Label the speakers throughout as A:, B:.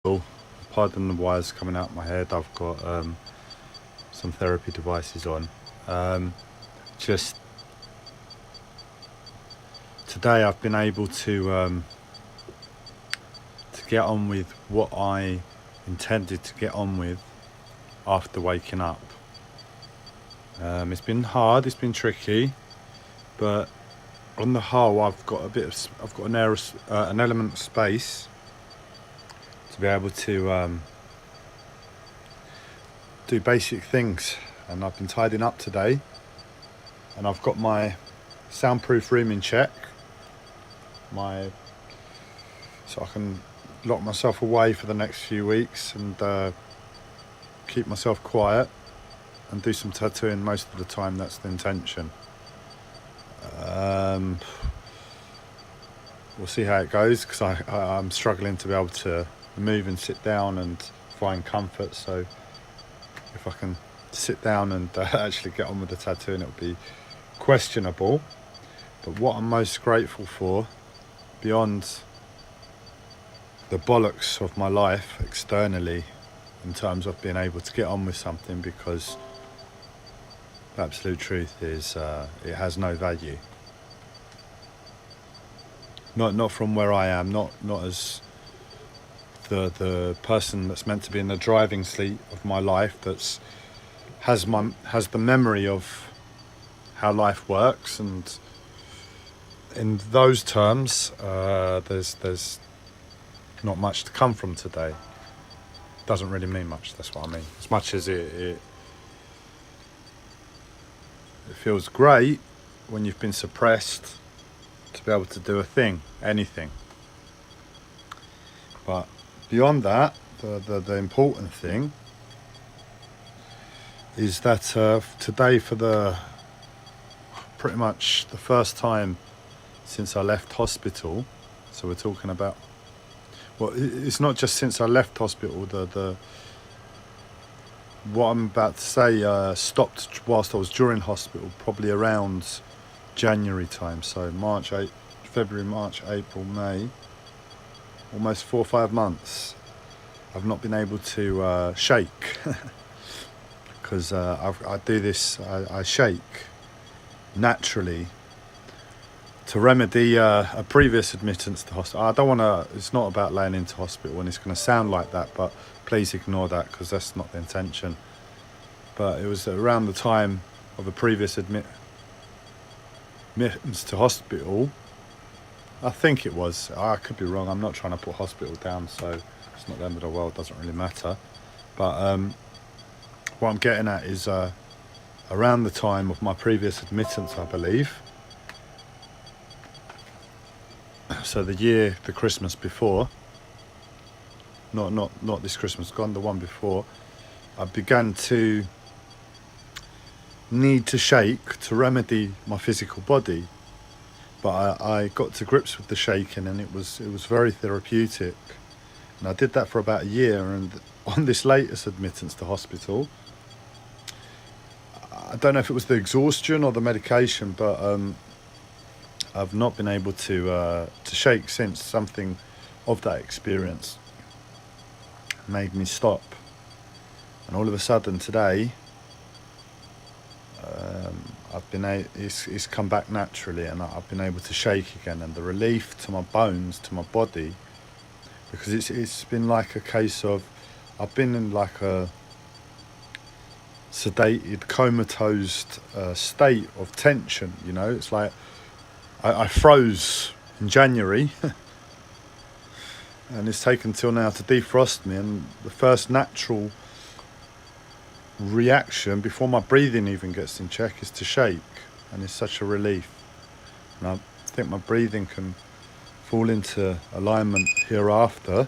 A: Oh, pardon the wires coming out my head. I've got some therapy devices on. Just today, I've been able to get on with what I intended to get on with after waking up. It's been hard. It's been tricky, but on the whole, I've got an element of space to be able to do basic things. And I've been tidying up today, and I've got my soundproof room in check. So I can lock myself away for the next few weeks and keep myself quiet and do some tattooing most of the time. That's the intention. We'll see how it goes, because I'm struggling to be able to move and sit down and find comfort. So if I can sit down and actually get on with the tattooing, it'll be questionable. But what I'm most grateful for, beyond the bollocks of my life externally, in terms of being able to get on with something, because the absolute truth is it has no value. Not from where I am, not as the person that's meant to be in the driving seat of my life, has the memory of how life works, and in those terms, there's not much to come from today. Doesn't really mean much. That's what I mean. As much as it feels great when you've been suppressed to be able to do a thing, anything. But beyond that, the important thing is that today, for pretty much the first time since I left hospital, so we're talking about, well, it's not just since I left hospital. What I'm about to say stopped whilst I was during hospital, probably around January time. So February, March, April, May, almost 4 or 5 months. I've not been able to shake because I do this. I shake naturally to remedy a previous admittance to hospital. I don't want to. It's not about laying into hospital, and it's going to sound like that, but please ignore that, because that's not the intention. But it was around the time of a previous admittance to hospital. I think it was. I could be wrong. I'm not trying to put hospital down, so it's not the end of the world. Doesn't really matter. But what I'm getting at is around the time of my previous admittance, I believe. So the Christmas before, not this Christmas gone, the one before, I began to need to shake to remedy my physical body. But I got to grips with the shaking, and it was very therapeutic. And I did that for about a year. And on this latest admittance to hospital, I don't know if it was the exhaustion or the medication, but I've not been able to shake since. Something of that experience made me stop. And all of a sudden today, it's come back naturally, and I've been able to shake again. And the relief to my bones, to my body, because it's been like a case of, I've been in like a sedated, comatose state of tension. It's like I froze in January and it's taken till now to defrost me, and the first natural reaction before my breathing even gets in check is to shake, and it's such a relief. And I think my breathing can fall into alignment hereafter,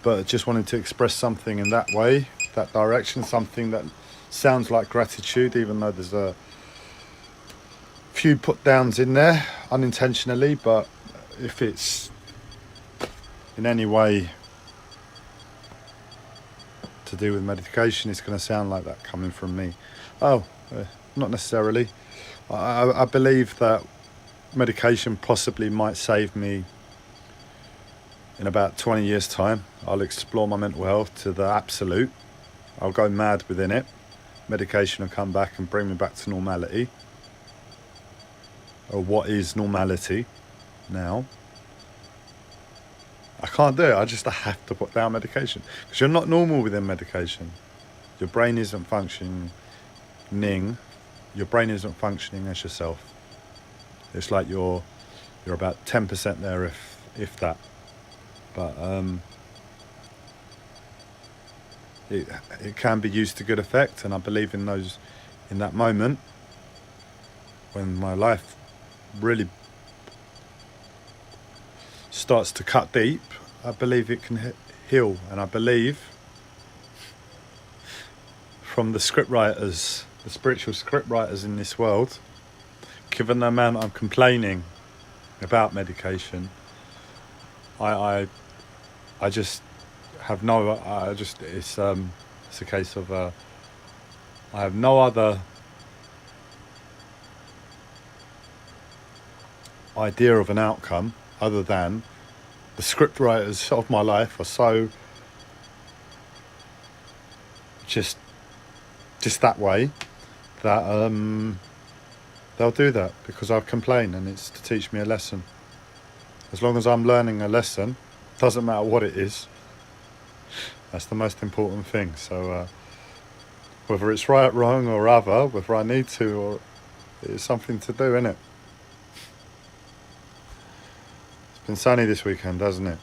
A: but I just wanted to express something in that way, that direction, something that sounds like gratitude, even though there's a few put downs in there unintentionally. But if it's in any way to do with medication, it's going to sound like that coming from me. Not necessarily. I believe that medication possibly might save me in about 20 years' time, I'll explore my mental health to the absolute. I'll go mad within it. Medication will come back and bring me back to normality. Or what is normality now. I can't do it. I just have to put down medication. Because you're not normal within medication. Your brain isn't functioning. Your brain isn't functioning as yourself. It's like you're about 10% there, if that. But it can be used to good effect, and I believe in that moment when my life really starts to cut deep. I believe it can heal, and I believe from the script writers, the spiritual script writers in this world, given the amount I'm complaining about medication, I just have it's a case of I have no other idea of an outcome other than the script writers of my life are so just that way that they'll do that because I complain, and it's to teach me a lesson. As long as I'm learning a lesson, doesn't matter what it is, that's the most important thing. So whether it's right, wrong or other, whether I need to, or it's something to do, innit? It's been sunny this weekend, hasn't it?